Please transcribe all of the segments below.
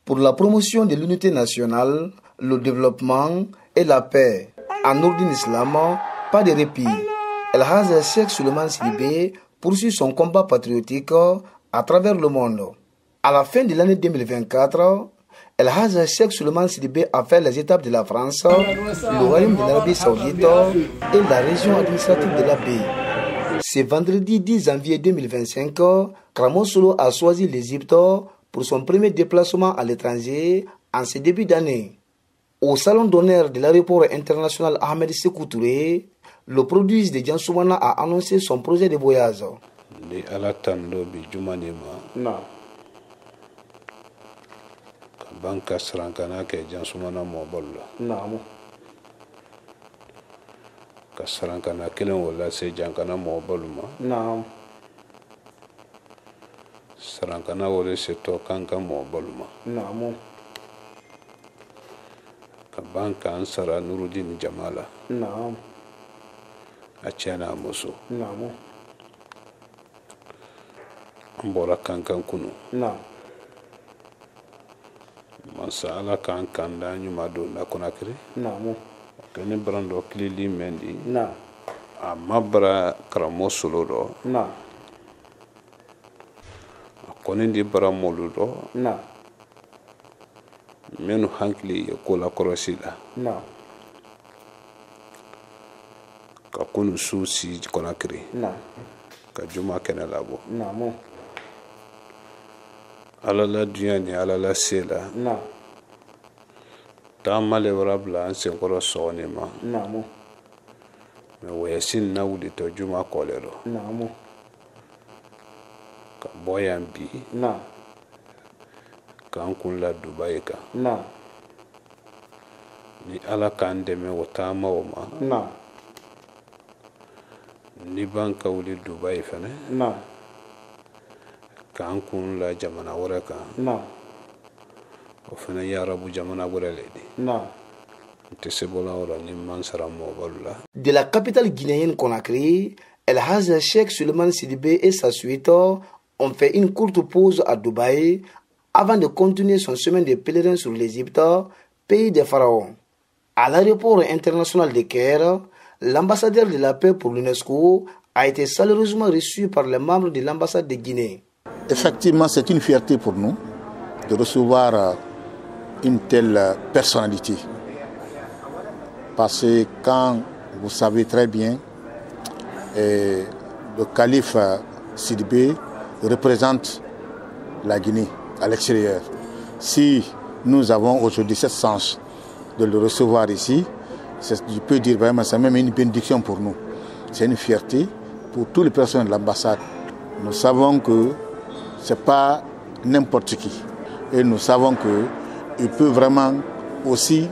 pour la promotion de l'unité nationale, le développement et la paix. En ordre islam, pas de répit. El Hadj Cheikh Souleymane Sidibé poursuit son combat patriotique à travers le monde. À la fin de l'année 2024, El Hadj Cheikh Souleymane Sidibé a fait les étapes de la France, le royaume de l'Arabie Saoudite et la région administrative de la baie. Ce vendredi 10 janvier 2025, Kramo Solo a choisi l'Égypte pour son premier déplacement à l'étranger en ce début d'année. Au salon d'honneur de l'aéroport international Ahmed Sékou Touré, le produit de Djansoumana a annoncé son projet de voyage. Banka sarankana ke Djansoumana mobolo. Naam. Ka sarankana kelen wala se jankana mobolo ma. Naam. Sarankana wala se to kanka mobolo ma. Naam. Ka banka ansara Nuruddin Jamala. Naam. Achana muso. Naam. Ambora kankan kunu. Naam. Mansa ala kan kanda nyumado na Conakry. Naam. Kene brando klili mendi. Naam. A mabra Kramo Solo do. Naam. Kone di bara molu do. Naam. Menu hankli ko la korosila. Naam. Ka kunu susi Conakry. Naam. Ka juma kene labo. Naam. Ala la dunya ni ala la sela. Naam. Ta male warabla anse koro soni ma. Naam. Me wesin na wudi to juma kolero. Naam. Ka boyambi. Naam. Ka kun la Dubai ka. Naam. Ni ala kan deme wata ma. Naam. Ni banka wuli Dubai fane. Naam. Kan kun la jamana wara ka. Naam. O fane ya rabu jamana wara ledi. Naam. De la capitale guinéenne Conakry, El Hadj Cheikh Souleymane Sidibé et sa suite ont fait une courte pause à Dubaï avant de continuer son chemin de pèlerin sur l'Égypte, pays des pharaons. À l'aéroport international de Caire, l'ambassadeur de la paix pour l'UNESCO a été chaleureusement reçu par les membres de l'ambassade de Guinée. Effectivement, c'est une fierté pour nous de recevoir une telle personnalité. Parce que quand vous savez très bien, le calife Sidibé représente la Guinée à l'extérieur. Si nous avons aujourd'hui cette chance de le recevoir ici, je peux dire vraiment c'est même une bénédiction pour nous. C'est une fierté pour tous les personnes de l'ambassade. Nous savons que ce n'est pas n'importe qui. Et nous savons qu'il peut vraiment aussi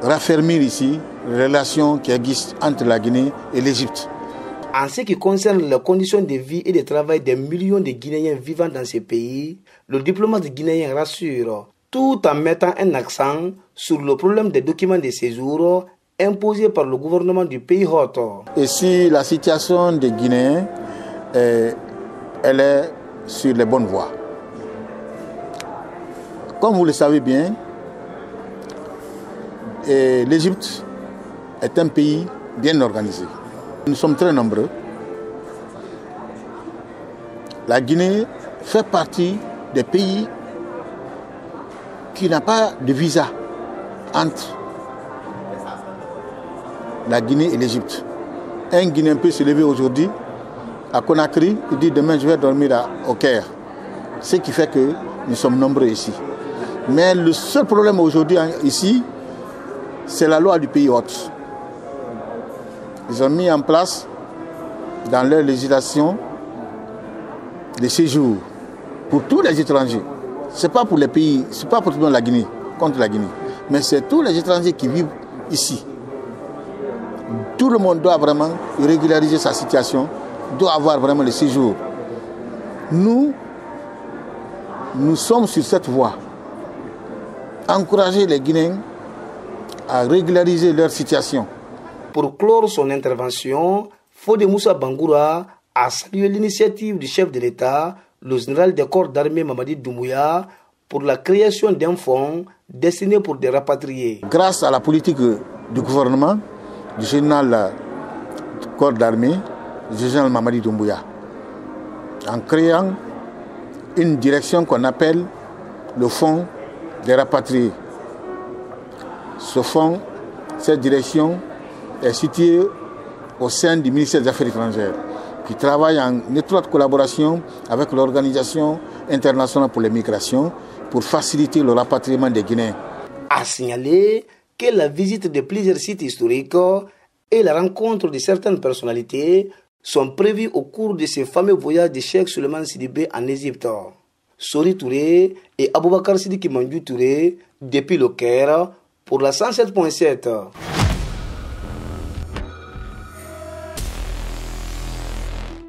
raffermir ici les relations qui existent entre la Guinée et l'Égypte. En ce qui concerne les conditions de vie et de travail des millions de Guinéens vivant dans ces pays, le diplomate guinéen rassure, tout en mettant un accent sur le problème des documents de séjour imposés par le gouvernement du pays hôte. Et si la situation des Guinéens, elle est sur les bonnes voies. Comme vous le savez bien, l'Égypte est un pays bien organisé. Nous sommes très nombreux. La Guinée fait partie des pays qui n'ont pas de visa entre la Guinée et l'Égypte. Un Guinéen peut se lever aujourd'hui à Conakry et dire demain je vais dormir au Caire. Ce qui fait que nous sommes nombreux ici. Mais le seul problème aujourd'hui ici, c'est la loi du pays hôte. Ils ont mis en place dans leur législation les séjours pour tous les étrangers. Ce n'est pas pour les pays, ce n'est pas pour tout le monde la Guinée, contre la Guinée, mais c'est tous les étrangers qui vivent ici. Tout le monde doit vraiment régulariser sa situation, doit avoir vraiment les séjours. Nous sommes sur cette voie. Encourager les Guinéens à régulariser leur situation. Pour clore son intervention, Fodé Moussa Bangoura a salué l'initiative du chef de l'État, le général des corps d'armée Mamadi Doumbouya, pour la création d'un fonds destiné pour des rapatriés. Grâce à la politique du gouvernement, du général du corps d'armée, du général Mamadi Doumbouya, en créant une direction qu'on appelle le fonds des rapatriés. Ce fonds, cette direction est située au sein du ministère des Affaires étrangères, qui travaille en étroite collaboration avec l'Organisation internationale pour les migrations pour faciliter le rapatriement des Guinéens. A signaler que la visite de plusieurs sites historiques et la rencontre de certaines personnalités sont prévues au cours de ce fameux voyage de Cheikh Souleymane Sidibé en Égypte. Sori Touré et Aboubakar Sidiki Mandiou Touré depuis le Caire pour la 107.7.